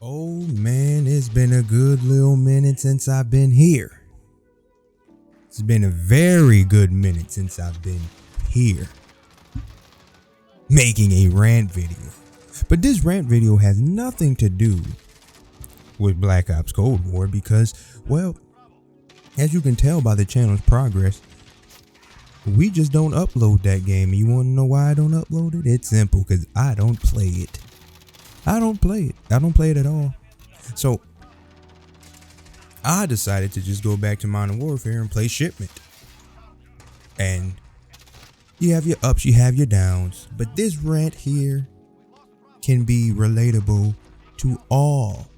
Oh man, it's been a good little minute since I've been here. It's been a very good minute since I've been here making a rant video. But this rant video has nothing to do with Black Ops Cold War because, well, as you can tell by the channel's progress, we just don't upload that game. And you want to know why I don't upload it? It's simple, because I don't play it. I don't play it. I don't play it at all. So I decided to just go back to Modern Warfare and play Shipment. And you have your ups, you have your downs, but this rant here can be relatable to all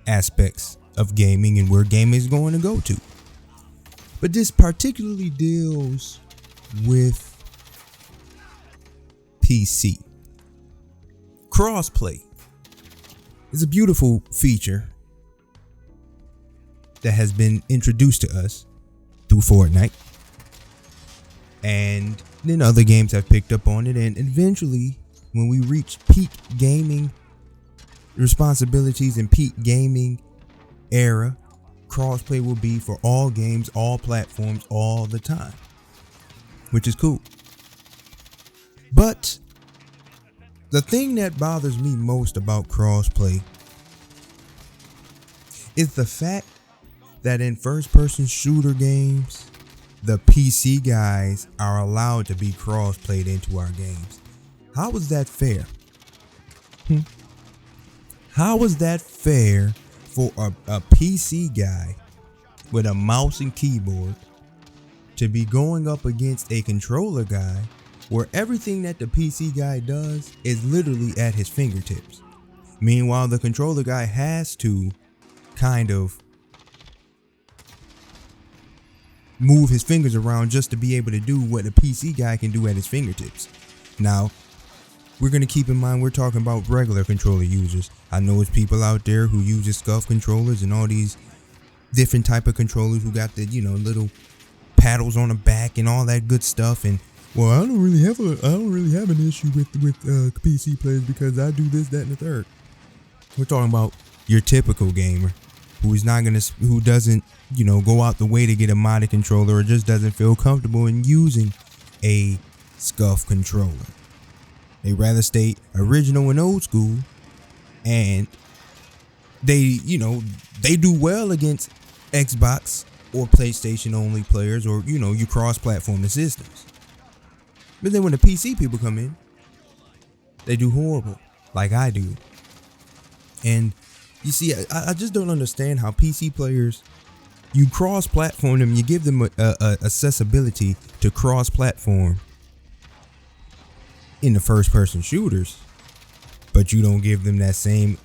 aspects of gaming and where gaming is going to go to. But this particularly deals with PC. Crossplay is a beautiful feature that has been introduced to us through Fortnite, and then other games have picked up on it, and eventually when we reach peak gaming responsibilities and peak gaming era, crossplay will be for all games, all platforms, all the time, which is cool. But the thing that bothers me most about crossplay is the fact that in first-person shooter games, the PC guys are allowed to be cross-played into our games. How is that fair? How is that fair for a PC guy with a mouse and keyboard to be going up against a controller guy where everything that the PC guy does is literally at his fingertips? Meanwhile, the controller guy has to kind of move his fingers around just to be able to do what a PC guy can do at his fingertips. Now, we're going to keep in mind we're talking about regular controller users. I know it's people out there who use scuff controllers and all these different type of controllers who got the, little paddles on the back and all that good stuff. And well, I don't really have an issue with PC players because I do this, that, and the third. We're talking about your typical gamer who doesn't, go out the way to get a modded controller or just doesn't feel comfortable in using a scuff controller. They rather stay original and old school, and they do well against Xbox or PlayStation only players, or you cross-platform the systems. But then when the PC people come in, they do horrible, like I do. And you see, I just don't understand how PC players, you cross-platform them, you give them accessibility to cross-platform in the first-person shooters, but you don't give them that same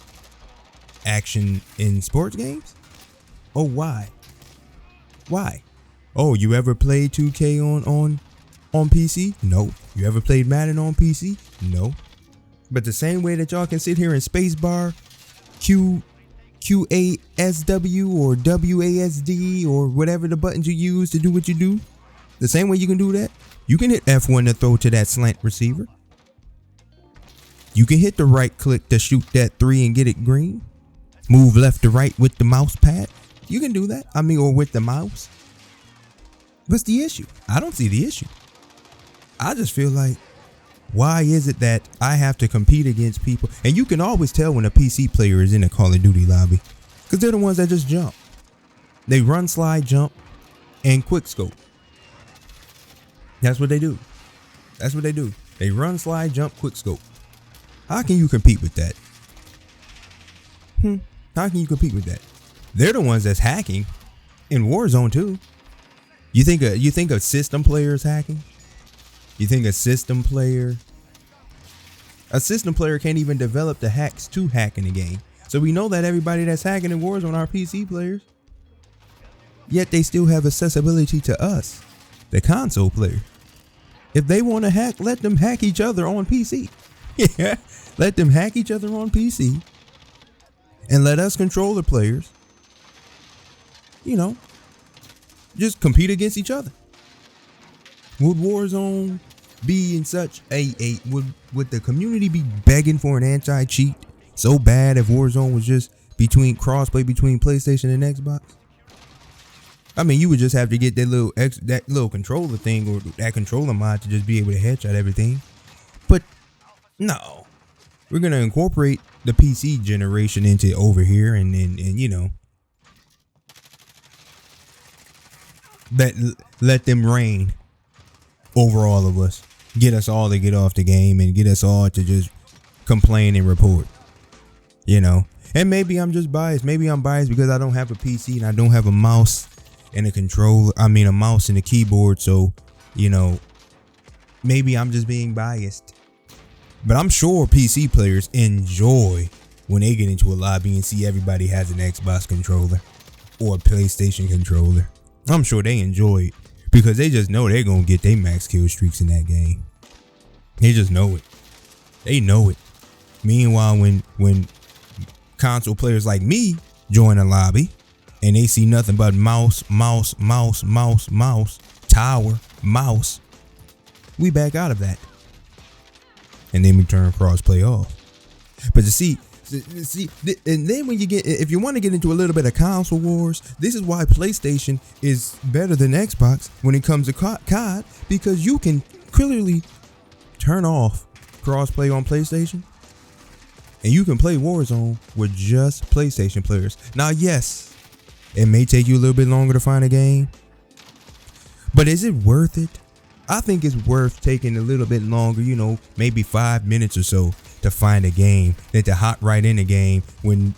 action in sports games? Oh, why? Why? Oh, you ever played 2K on PC? No. You ever played Madden on PC? No. But the same way that y'all can sit here and spacebar QASW or WASD or whatever the buttons you use to do what you do, the same way you can do that, you can hit F1 to throw to that slant receiver. You can hit the right click to shoot that 3 and get it green. Move left to right with the mouse pad. You can do that. Or with the mouse. What's the issue? I don't see the issue. I just feel like, why is it that I have to compete against people? And you can always tell when a PC player is in a Call of Duty lobby, because they're the ones that just jump. They run, slide, jump, and quick scope. That's what they do. That's what they do. They run, slide, jump, quick scope. How can you compete with that? How can you compete with that? They're the ones that's hacking in Warzone too. You think a system player is hacking? You think a system player can't even develop the hacks to hack in the game? So we know that everybody that's hacking in Warzone are PC players. Yet they still have accessibility to us, the console player. If they want to hack, let them hack each other on PC. Yeah, let them hack each other on PC. And let us controller players, just compete against each other. Would Warzone be in such would the community be begging for an anti-cheat so bad if Warzone was just between crossplay between PlayStation and Xbox? I mean, you would just have to get that little controller thing or that controller mod to just be able to headshot everything. But no, we're gonna incorporate the PC generation into over here, and you know, let them reign over all of us. Get us all to get off the game and get us all to just complain and report. You know, and maybe I'm just biased. Maybe I'm biased because I don't have a PC and I don't have a mouse and a controller. I mean, a mouse and a keyboard. So, you know, maybe I'm just being biased. But I'm sure PC players enjoy when they get into a lobby and see everybody has an Xbox controller or a PlayStation controller. I'm sure they enjoy it because they just know they're going to get their max kill streaks in that game. They just know it. They know it. Meanwhile, when console players like me join a lobby and they see nothing but mouse, tower, mouse, we back out of that. And then we turn crossplay off. But to see, and then when you get, if you want to get into a little bit of console wars, this is why PlayStation is better than Xbox when it comes to COD, because you can clearly turn off crossplay on PlayStation and you can play Warzone with just PlayStation players. Now, yes, it may take you a little bit longer to find a game, but is it worth it? I think it's worth taking a little bit longer, you know, maybe 5 minutes or so to find a game than to hop right in a game when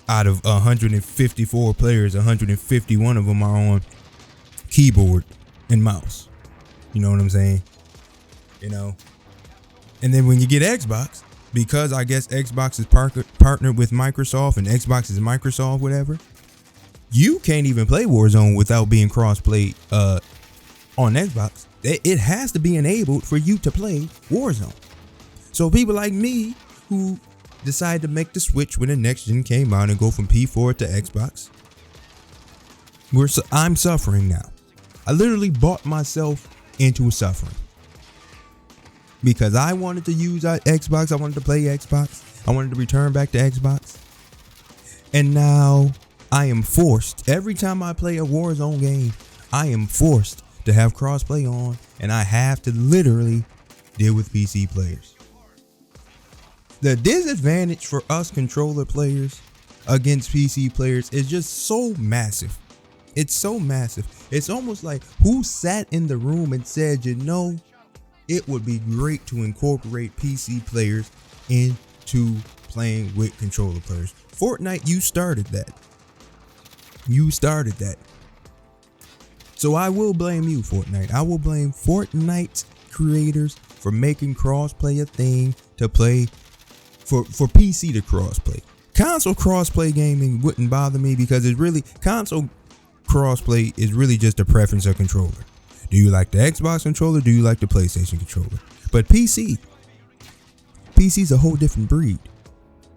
out of 154 players, 151 of them are on keyboard and mouse. You know what I'm saying? You know? And then when you get Xbox, because I guess Xbox is partnered with Microsoft and Xbox is Microsoft, whatever, you can't even play Warzone without being cross-play on Xbox. It has to be enabled for you to play Warzone. So people like me who decided to make the switch when the next gen came out and go from P4 to Xbox, I'm suffering now. I literally bought myself into suffering because I wanted to use Xbox. I wanted to play Xbox. I wanted to return back to Xbox. And now I am forced. Every time I play a Warzone game, I am forced to have crossplay on, and I have to literally deal with PC players. The disadvantage for us controller players against PC players is just so massive. It's so massive. It's almost like who sat in the room and said, you know, it would be great to incorporate PC players into playing with controller players. Fortnite, you started that. You started that. So I will blame you, Fortnite. I will blame Fortnite creators for making crossplay a thing to play for PC to crossplay. Console crossplay gaming wouldn't bother me because it's really console crossplay is really just a preference of controller. Do you like the Xbox controller? Do you like the PlayStation controller? But PC's a whole different breed.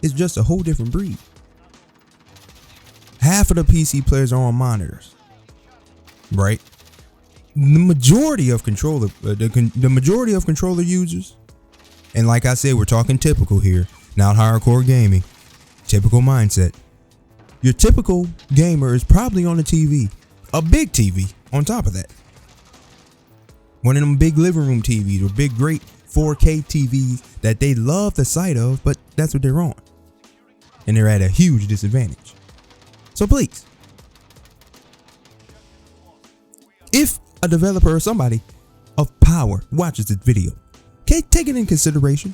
It's just a whole different breed. Half of the PC players are on monitors. Right, the majority of controller, the majority of controller users, and like I said, we're talking typical here, not hardcore gaming. Typical mindset. Your typical gamer is probably on a TV, a big TV. On top of that, one of them big living room TVs or big great 4K TVs that they love the sight of, but that's what they're on, and they're at a huge disadvantage. So please, if a developer or somebody of power watches this video, okay, take it in consideration.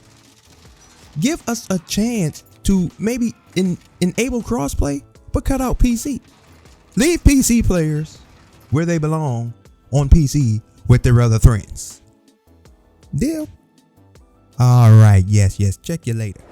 Give us a chance to maybe enable crossplay, but cut out PC. Leave PC players where they belong on PC with their other friends. Deal? All right. Yes. Check you later.